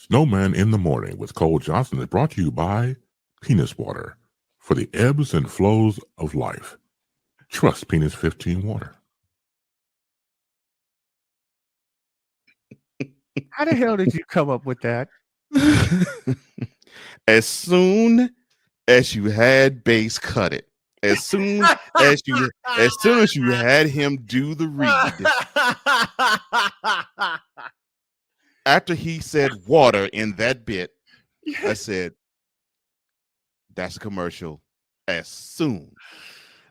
Snowman in the Morning with Cole Johnson is brought to you by Penis Water for the ebbs and flows of life. Trust Penis 15 Water. How the hell did you come up with that? As soon as you had Bass cut it, as soon as you had him do the read, after he said water in that bit, I said, that's a commercial as soon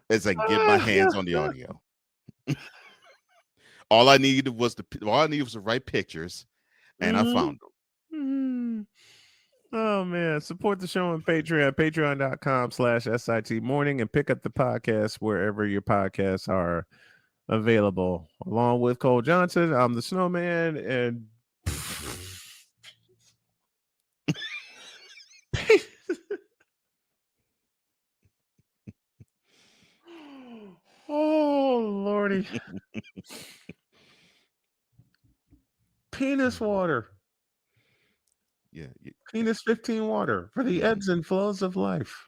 as I can get my hands on the audio. All I needed was the right pictures, and I found them. Oh man, support the show on Patreon, patreon.com/SIT morning, and pick up the podcast wherever your podcasts are available. Along with Cole Johnson, I'm the Snowman, and oh Lordy. Penis water. Yeah. Penis 15 water for the ebbs and flows of life.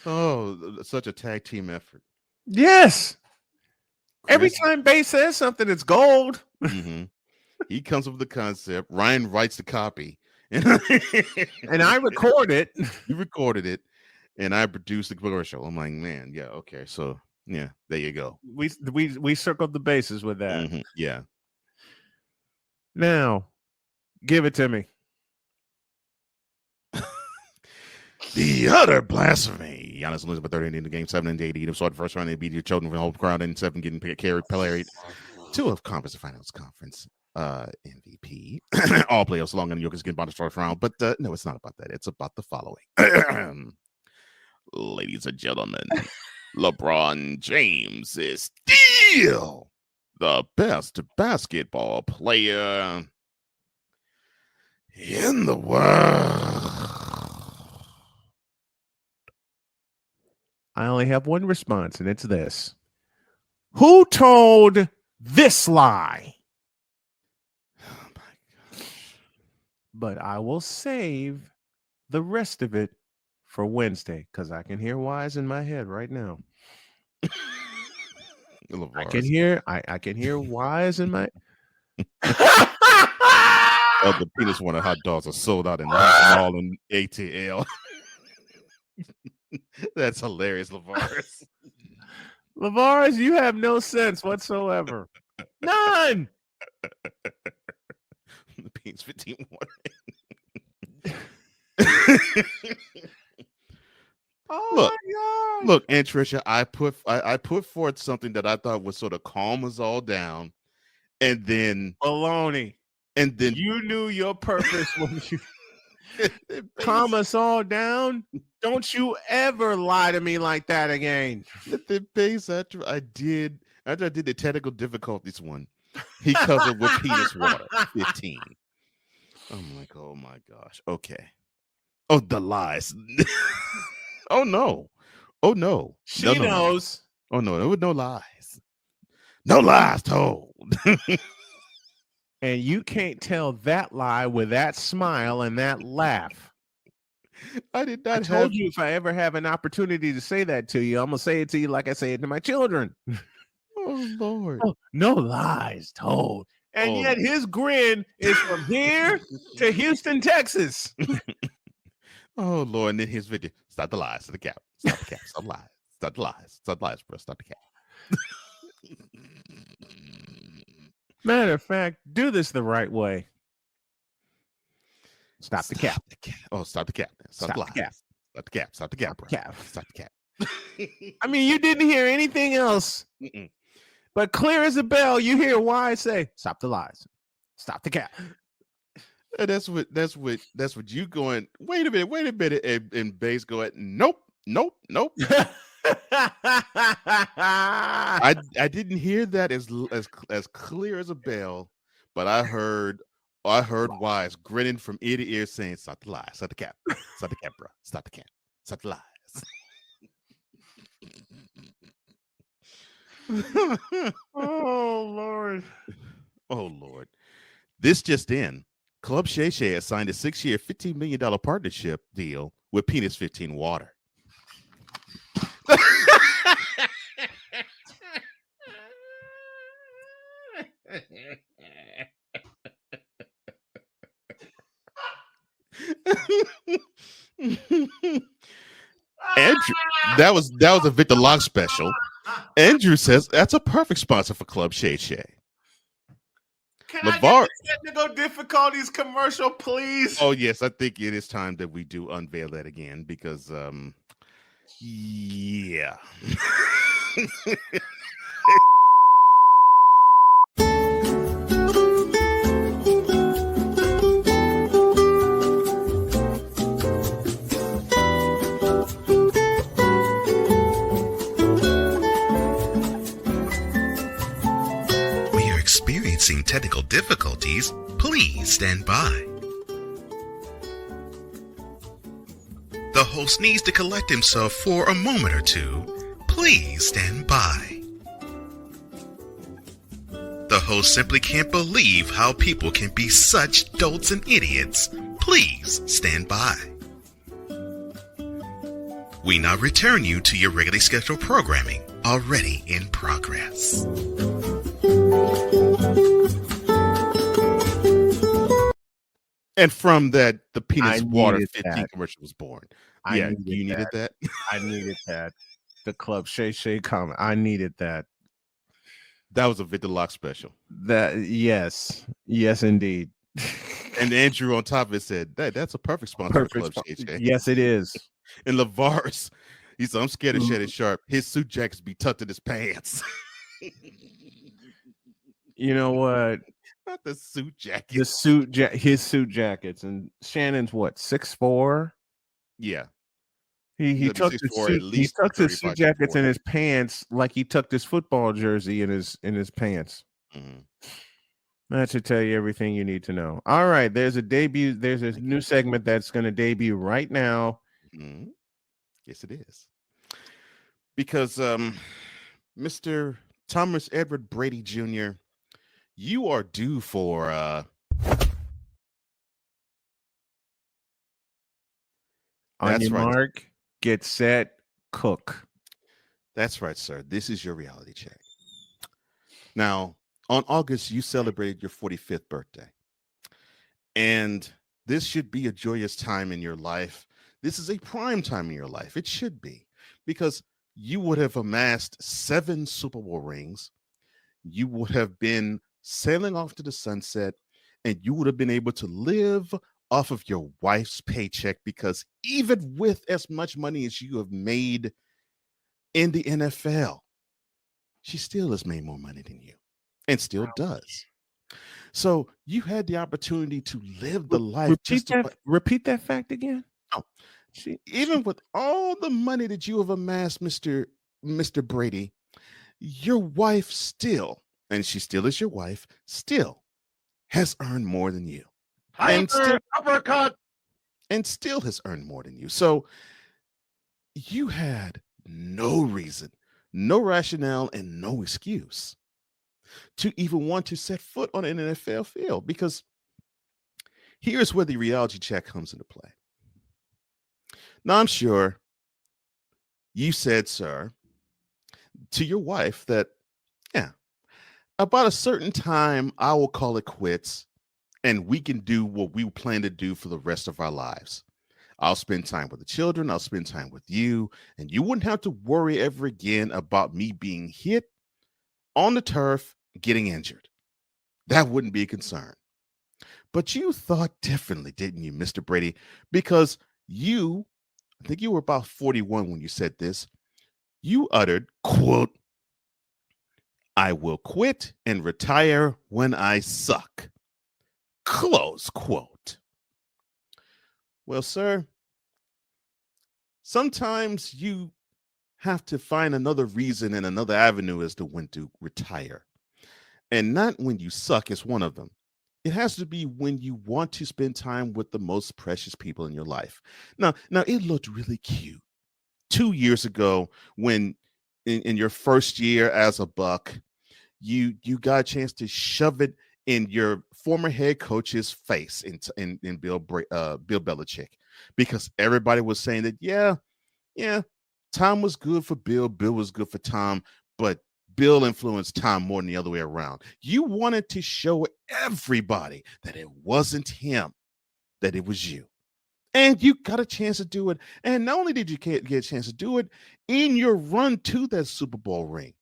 Oh, such a tag team effort. Yes. Every Chris- time Bass says something, it's gold. Mhm. He comes up with the concept. Ryan writes the copy. And I record it. You recorded it, and I produced the commercial. I'm like, man, yeah, okay. So, yeah, there you go. We circled the bases with that. Mhm, yeah. Now, give it to me. The utter blasphemy. Giannis loses by 30 in the game, 7 and 80. Started first round, they beat your children from the whole crowd, and 7 getting carried to a conference finals conference MVP. All playoffs along in New York is getting by the first round, but no, it's not about that. It's about the following. Ladies and gentlemen, LeBron James is still the best basketball player in the world. I only have one response, and it's this. Who told this lie? Oh my gosh. But I will save the rest of it for Wednesday because I can hear whys in my head right now. I can hear whys in my. Oh, the penis one of hot dogs are sold out in all in ATL. That's hilarious, Lavaris. Lavaris, you have no sense whatsoever. None. The penis 15 Oh look, my God. look, Aunt Tricia, I put forth something that I thought would sort of calm us all down, and then baloney. And then you knew your purpose when you calm us all down. Don't you ever lie to me like that again. The base after I did the technical difficulties one, he covered with penis water 15. I'm like, oh my gosh. Okay. Oh, the lies. Oh no. Oh no. She knows. No. Oh no, there were no lies. No lies told. And you can't tell that lie with that smile and that laugh. I did not. I told you if I ever have an opportunity to say that to you, I'm gonna say it to you like I say it to my children. Oh Lord. Oh, no lies told. And yet his grin is from here to Houston, Texas. Oh Lord, and then his video. Stop the lies. Stop the cap. Stop the cap. Stop the lies. Stop the lies. Stop the lies, bro. Stop the cap. Matter of fact, do this the right way. Stop the cap. Oh, stop the cap. Stop the lies. Stop the cap. Stop the cap, bro. Stop the cap. I mean, you didn't hear anything else. But clear as a bell, you hear why I say, stop the lies. Stop the cap. And that's what you going, wait a minute, and Bass going, nope. I didn't hear that as clear as a bell, but I heard Wise grinning from ear to ear saying, stop the lies, stop the cap, bro. Stop the cap, stop the lies. Oh Lord. Oh, Lord. This just in. Club Shay Shay has signed a 6-year, $15 million partnership deal with Penis 15 Water. Andrew, that was a Victor Locke special. Andrew says that's a perfect sponsor for Club Shay Shay. Can LeVar- I get the technical difficulties commercial, please? Oh yes, I think it is time that we do unveil that again because yeah. We are experiencing technical difficulties. Please stand by. The host needs to collect himself for a moment or two. Please stand by. The host simply can't believe how people can be such dolts and idiots. Please stand by. We now return you to your regularly scheduled programming, already in progress. And from that, the Penis I Water needed 15 that. commercial was born. I Yeah, needed you needed that. I needed that. The Club Shay Shay comment. I needed that. That was a Victor Locke special. Yes, indeed. And Andrew on top of it said that's a perfect sponsor for Club Shay Shay. Yes, it is. And LeVar's, he said, I'm scared of Shannon Sharp. His suit jackets be tucked in his pants. You know what? Not the suit jacket. His suit jackets, and Shannon's what, 6'4"? Yeah. He He's tucked 6'4", his at least suit 35, jackets 40. in his pants like he tucked his football jersey in his pants. Mhm. That should tell you everything you need to know. All right, there's a new segment that's going to debut right now. Mhm. Yes, it is. Because Mr. Thomas Edward Brady Jr., you are due for On That's your right. mark, get set, cook. That's right, sir. This is your reality check. Now, on August, you celebrated your 45th birthday. And this should be a joyous time in your life. This is a prime time in your life. It should be, because you would have amassed 7 Super Bowl rings. You would have been sailing off to the sunset, and you would have been able to live off of your wife's paycheck, because even with as much money as you have made in the NFL, she still has made more money than you and still does. So you had the opportunity to live the life. Repeat that fact again. Oh, even with all the money that you have amassed, Mr. Brady, your wife still, and she still is your wife, still has earned more than you. Uppercut. And still has earned more than you. So you had no reason, no rationale, and no excuse to even want to set foot on an NFL field, because here's where the reality check comes into play. Now, I'm sure you said, sir, to your wife that, yeah, about a certain time, I will call it quits and we can do what we plan to do for the rest of our lives. I'll spend time with the children. I'll spend time with you. And you wouldn't have to worry ever again about me being hit on the turf, getting injured. That wouldn't be a concern. But you thought differently, didn't you, Mr. Brady? Because I think you were about 41 when you said this. You uttered, quote, "I will quit and retire when I suck," close quote. Well, sir, sometimes you have to find another reason and another avenue as to when to retire. And not when you suck is one of them. It has to be when you want to spend time with the most precious people in your life. Now it looked really cute 2 years ago when in your first year as a Buck, you got a chance to shove it in your former head coach's face in Bill Belichick, because everybody was saying that yeah, Tom was good for Bill, Bill was good for Tom, but Bill influenced Tom more than the other way around. You wanted to show everybody that it wasn't him, that it was you. And you got a chance to do it. And not only did you get a chance to do it, in your run to that Super Bowl ring,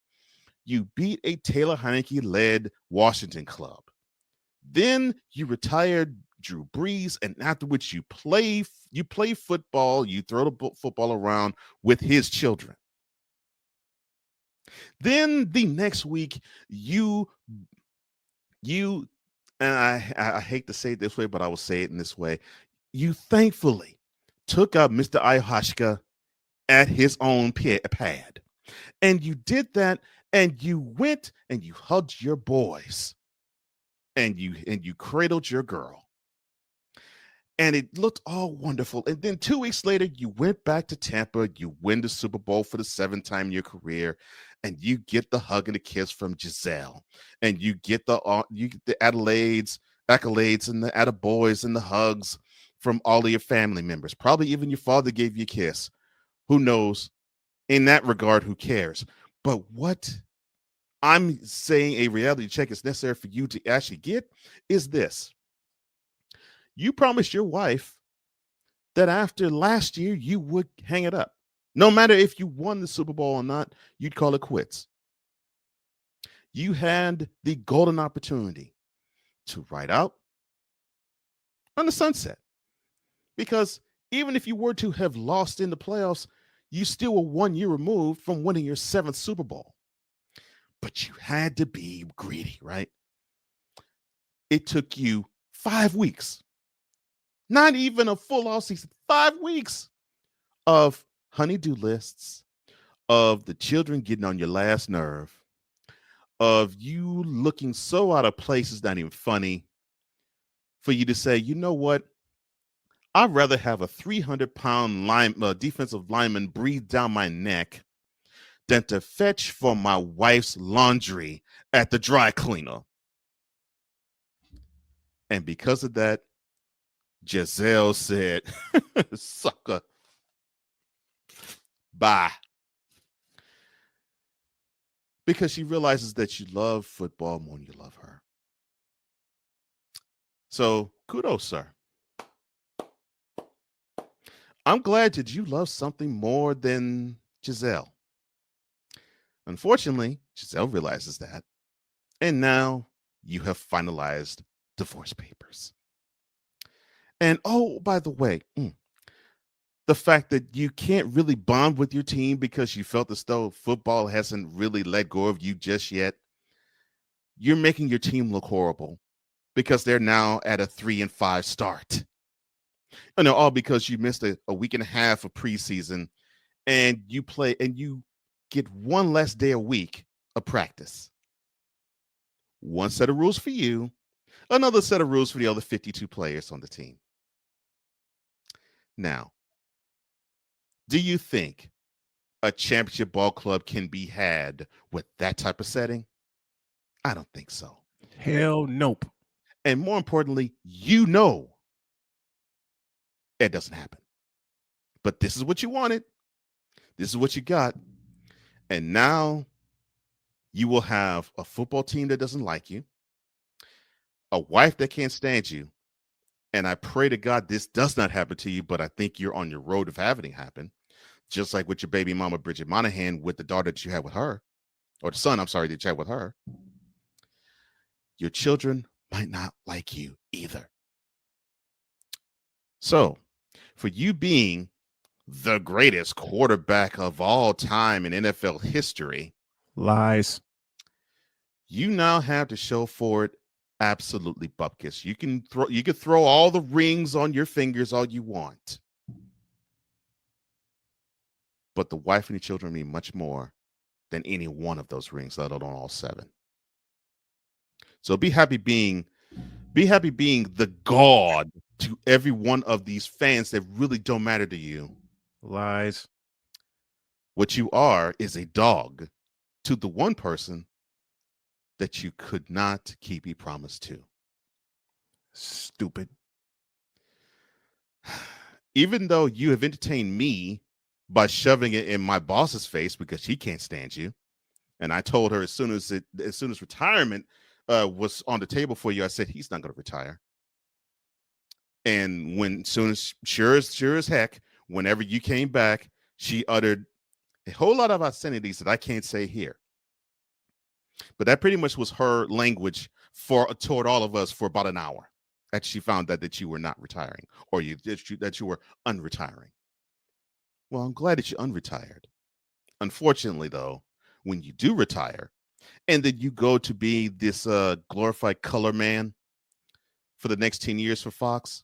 you beat a Taylor Heineke-led Washington club. Then you retired Drew Brees, and after which you play football, you throw the football around with his children. Then the next week, you and I hate to say it this way, but I will say it in this way. You thankfully took out Mr. Ihoshka at his own pad. And you did that, and you went and you hugged your boys. And you cradled your girl. And it looked all wonderful. And then 2 weeks later, you went back to Tampa. You win the Super Bowl for the 7th time in your career, and you get the hug and the kiss from Giselle, and you get the accolades, and the attaboys and the hugs from all of your family members. Probably even your father gave you a kiss. Who knows? In that regard, who cares? But what I'm saying a reality check is necessary for you to actually get is this. You promised your wife that after last year, you would hang it up. No matter if you won the Super Bowl or not, you'd call it quits. You had the golden opportunity to ride out on the sunset. Because even if you were to have lost in the playoffs, you still were 1 year removed from winning your 7th Super Bowl. But you had to be greedy, right? It took you 5 weeks. Not even a full off season, 5 weeks of honey-do lists, of the children getting on your last nerve, of you looking so out of place, it's not even funny, for you to say, you know what? I'd rather have a 300-pound defensive lineman breathe down my neck than to fetch for my wife's laundry at the dry cleaner. And because of that, Giselle said, sucker, bye. Because she realizes that you love football more than you love her. So kudos, sir. I'm glad that you love something more than Giselle. Unfortunately, Giselle realizes that. And now you have finalized divorce papers. And oh, by the way, the fact that you can't really bond with your team because you felt as though football hasn't really let go of you just yet. You're making your team look horrible because they're now at a 3-5 start. And all because you missed a week and a half of preseason, and you play and you get one less day a week of practice. One set of rules for you, another set of rules for the other 52 players on the team. Now, do you think a championship ball club can be had with that type of setting? I don't think so. Hell nope. And more importantly, you know it doesn't happen. But this is what you wanted. This is what you got. And now you will have a football team that doesn't like you, a wife that can't stand you. And I pray to God this does not happen to you, but I think you're on your road of having it happen. Just like with your baby mama, Bridget Monahan, with the daughter that you had with her, or the son, I'm sorry, that you had with her. Your children might not like you either. So, for you being the greatest quarterback of all time in NFL history, Lies. you now have to show for it absolutely bupkis. You can throw all the rings on your fingers all you want. But the wife and the children mean much more than any one of those rings, let alone all 7. So be happy being the god to every one of these fans that really don't matter to you. Lies. What you are is a dog to the one person that you could not keep your promise to. Stupid. Even though you have entertained me by shoving it in my boss's face because she can't stand you, and I told her as soon as retirement was on the table for you, I said he's not going to retire. And sure as heck, whenever you came back, she uttered a whole lot of obscenities that I can't say here. But that pretty much was her language toward all of us for about an hour. That she found that you were not retiring, or that you were unretiring. Well, I'm glad that you unretired. Unfortunately, though, when you do retire, and then you go to be this glorified color man for the next 10 years for Fox,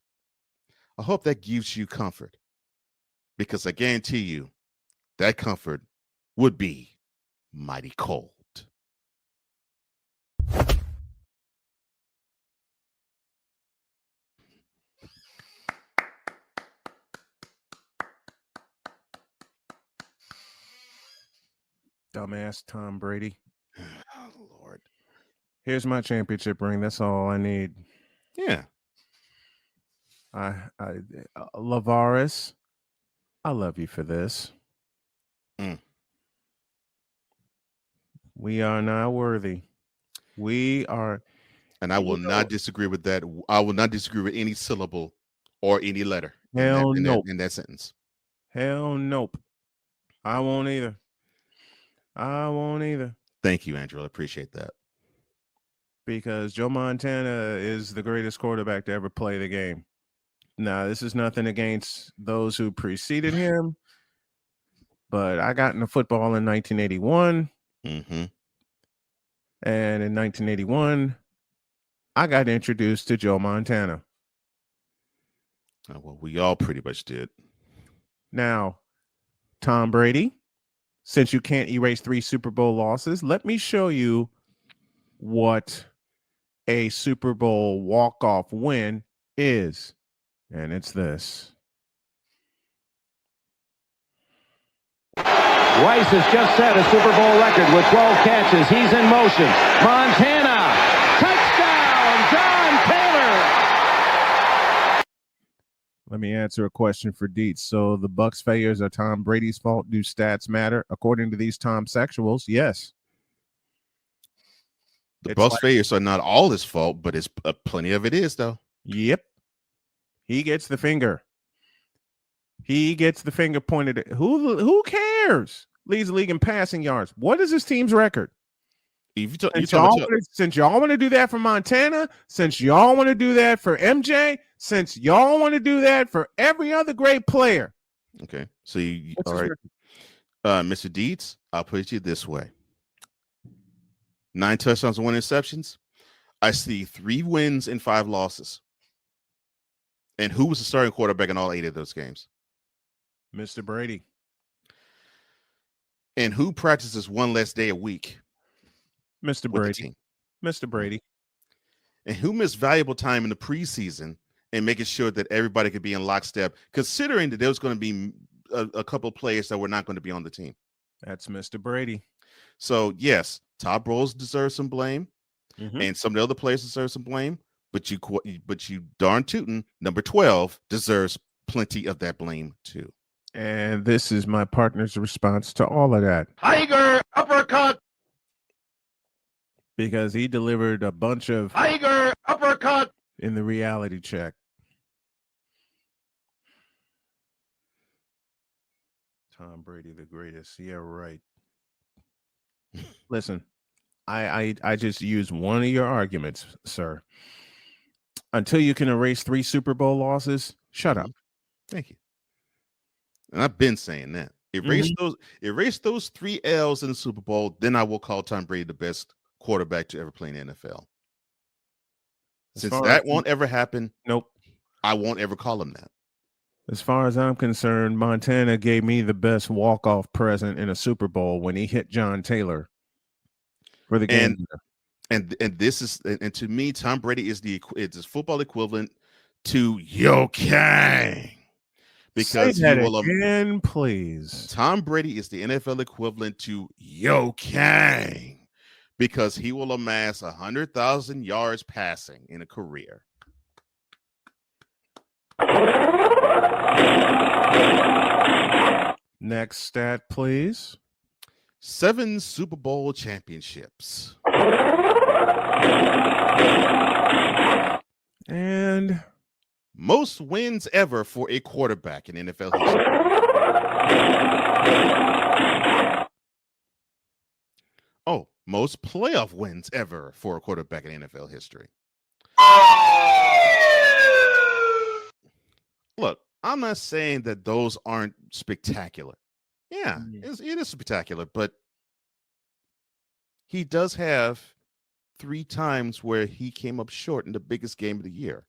I hope that gives you comfort, because I guarantee you that comfort would be mighty cold. Dumbass Tom Brady. Oh, Lord. Here's my championship ring. That's all I need. Yeah. Lavaris, I love you for this. We are not worthy. We are. And I will not disagree with that. I will not disagree with any syllable or any letter in that sentence. Hell nope. I won't either. Thank you, Andrew. I appreciate that. Because Joe Montana is the greatest quarterback to ever play the game. Now, this is nothing against those who preceded him, but I got into football in 1981. Mm-hmm. And in 1981, I got introduced to Joe Montana. Well, we all pretty much did. Now, Tom Brady, since you can't erase 3 Super Bowl losses, let me show you what a Super Bowl walk-off win is. And it's this. Weiss has just set a Super Bowl record with 12 catches. He's in motion. Montana, touchdown, John Taylor. Let me answer a question for Dietz. So the Bucs failures are Tom Brady's fault. Do stats matter? According to these Tom sexuals, yes. The Bucs failures are not all his fault, but it's plenty of it is, though. Yep. He gets the finger. He gets the finger pointed at who cares? Leads the league in passing yards. What is his team's record? Since y'all want to do that for Montana, since y'all want to do that for MJ, since y'all want to do that for every other great player. Okay. So all right. Mr. Dietz, I'll put it to you this way. 9 touchdowns and 1 interceptions. I see 3 wins and 5 losses. And who was the starting quarterback in all 8 of those games? Mr. Brady. And who practices 1 less day a week? Mr. Brady. Mr. Brady. And who missed valuable time in the preseason and making sure that everybody could be in lockstep, considering that there was going to be a couple of players that were not going to be on the team? That's Mr. Brady. So, yes, Todd Bowles deserves some blame, and some of the other players deserve some blame, but you darn tootin' number 12 deserves plenty of that blame too. And this is my partner's response to all of that. Tiger uppercut. Because he delivered a bunch of Tiger uppercut in the reality check. Tom Brady, the greatest. Yeah, right. Listen, I just used one of your arguments, sir. Until you can erase 3 Super Bowl losses, shut up. Thank you. And I've been saying that. Erase those 3 L's in the Super Bowl, then I will call Tom Brady the best quarterback to ever play in the NFL. Since that won't ever happen, nope, I won't ever call him that. As far as I'm concerned, Montana gave me the best walk-off present in a Super Bowl when he hit John Taylor for the game. And this is, and to me, Tom Brady is it's his football equivalent to Yo Kang. Because say that again, please. Tom Brady is the NFL equivalent to Yo Kang, because he will amass 100,000 yards passing in a career. Next stat, please. 7 Super Bowl championships. And most wins ever for a quarterback in NFL history. Oh, most playoff wins ever for a quarterback in NFL history. Look, I'm not saying that those aren't spectacular. Yeah, it is spectacular, but he does have 3 times where he came up short in the biggest game of the year.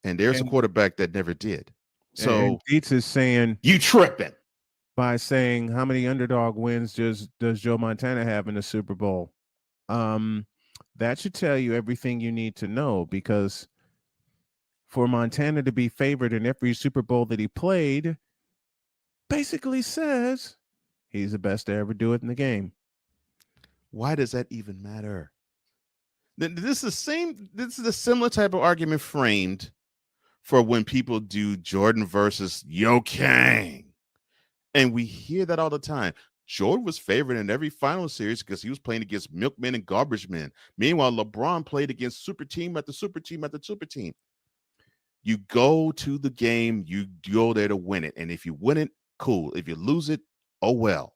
And there's a quarterback that never did. So Dietz is saying, you tripping. By saying how many underdog wins does Joe Montana have in the Super Bowl? That should tell you everything you need to know, because for Montana to be favored in every Super Bowl that he played basically says he's the best to ever do it in the game. Why does that even matter? This is a similar type of argument framed for when people do Jordan versus Yo Kang. And we hear that all the time. Jordan was favored in every final series because he was playing against milkmen and garbage men. Meanwhile, LeBron played against super team after super team after super team. You go to the game, you go there to win it. And if you win it, cool. If you lose it, oh well.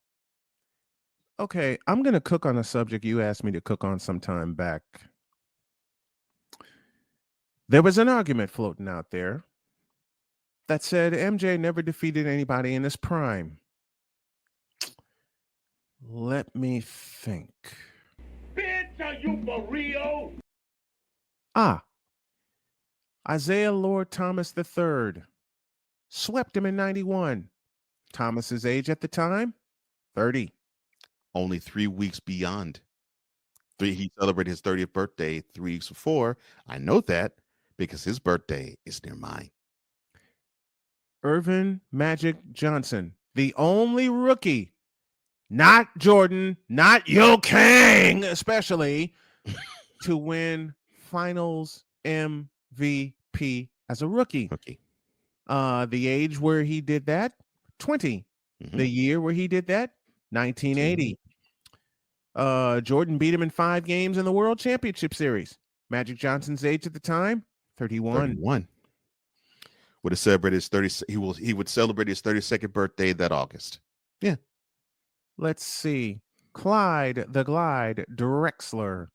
Okay, I'm going to cook on a subject you asked me to cook on some time back. There was an argument floating out there that said MJ never defeated anybody in his prime. Let me think. Bitch, are you for real? Isaiah Lord Thomas III swept him in 91. Thomas's age at the time, 30. Only 3 weeks beyond. He celebrated his 30th birthday 3 weeks before. I know that because his birthday is near mine. Irvin Magic Johnson, the only rookie, not Jordan, not Yo Kang especially, to win finals MVP as a rookie. The age where he did that, 20. Mm-hmm. The year where he did that, 1980. Jordan beat him in 5 games in the World Championship Series. Magic Johnson's age at the time, 31. 31. Would have celebrated his 30. He would celebrate his 32nd birthday that August. Yeah. Let's see. Clyde the Glide Drexler,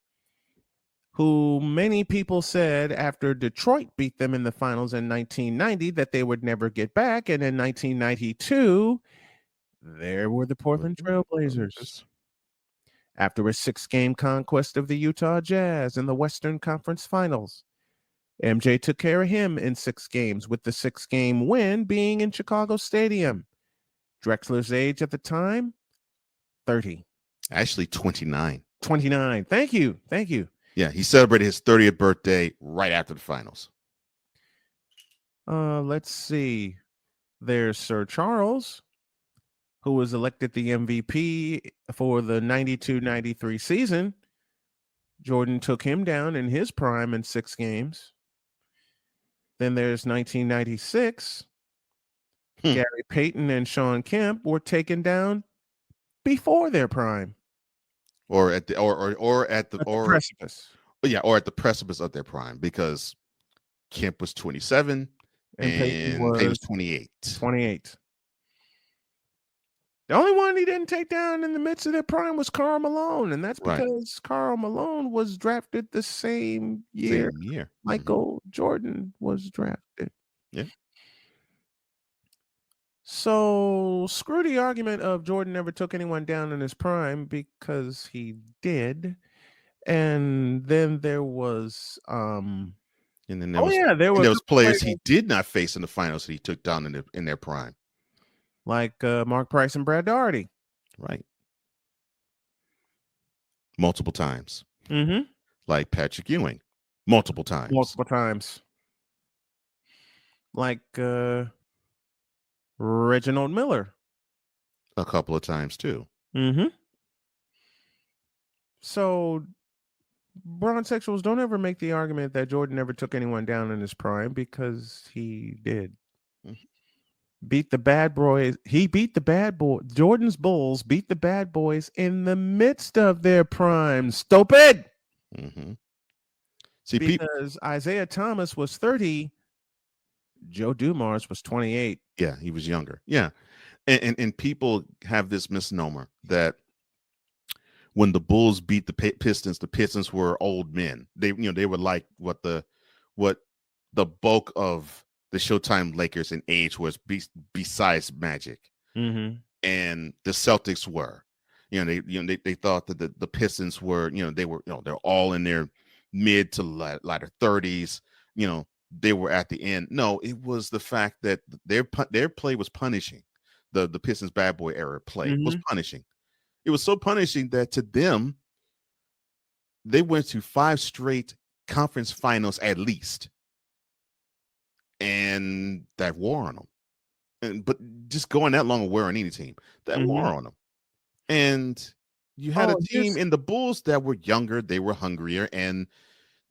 who many people said after Detroit beat them in the finals in 1990 that they would never get back. And in 1992, there were the Portland Trail Blazers. After a 6-game conquest of the Utah Jazz in the Western Conference Finals, MJ took care of him in 6 games, with the 6-game win being in Chicago Stadium. Drexler's age at the time, 30. Actually, 29. 29. Thank you. Yeah, he celebrated his 30th birthday right after the finals. Let's see. There's Sir Charles, who was elected the MVP for the 92-93 season. Jordan took him down in his prime in 6 games. Then there's 1996. Gary Payton and Sean Kemp were taken down before their prime. Or at the precipice. Yeah, or at the precipice of their prime, because Kemp was 27 and Payton was 28. 28. The only one he didn't take down in the midst of their prime was Karl Malone, and that's because Karl Malone was drafted the same year. Michael Jordan was drafted. Yeah. So screw the argument of Jordan never took anyone down in his prime, because he did. And then there was and then there was players he did not face in the finals that he took down in their prime. Like Mark Price and Brad Daugherty. Right. Multiple times. Mm-hmm. Like Patrick Ewing. Multiple times. Like Reginald Miller. A couple of times too. Mm-hmm. So bronsexuals, don't ever make the argument that Jordan never took anyone down in his prime, because he did. Beat the bad boys. He beat the bad boy. Jordan's Bulls beat the bad boys in the midst of their prime. Stupid. See, because Isaiah Thomas was 30. Joe Dumars was 28. Yeah, he was younger. Yeah. And people have this misnomer that when the Bulls beat the Pistons were old men. They were like what the bulk of the Showtime Lakers in age was besides Magic. Mm-hmm. And the Celtics were. They thought that the Pistons were, they're all in their mid to latter 30s. They were at the end. No, it was the fact that their play was punishing. The Pistons bad boy era play was punishing. It was so punishing that to them, they went to 5 straight conference finals at least. And that wore on them. But just going that long away on any team, that wore on them. And you had a team in the Bulls that were younger, they were hungrier, and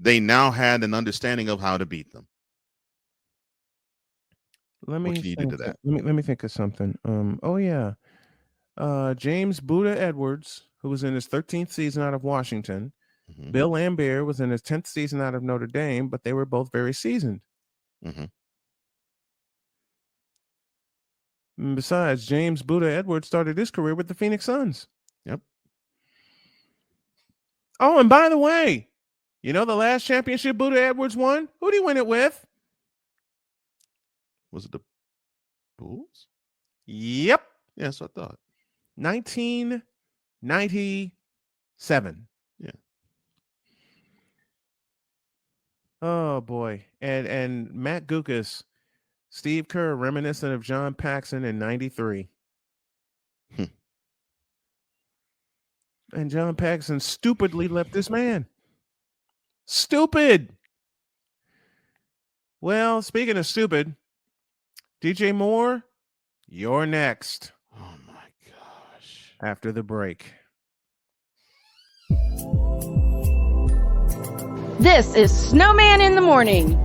they now had an understanding of how to beat them. What can you do to that? Let me think of something. James Buddha Edwards, who was in his 13th season out of Washington. Bill Laimbeer was in his 10th season out of Notre Dame, but they were both very seasoned. And besides, James Buddha Edwards started his career with the Phoenix Suns. Yep. Oh, and by the way, the last championship Buddha Edwards won? Who did he win it with? Was it the Bulls? Yep. Yes, I thought. 1997. Yeah. Oh boy. And Matt Gukas, Steve Kerr, reminiscent of John Paxson in 93. And John Paxson stupidly left this man. Stupid. Well, speaking of stupid, DJ Moore, you're next. Oh my gosh. After the break. This is Snowman in the Morning.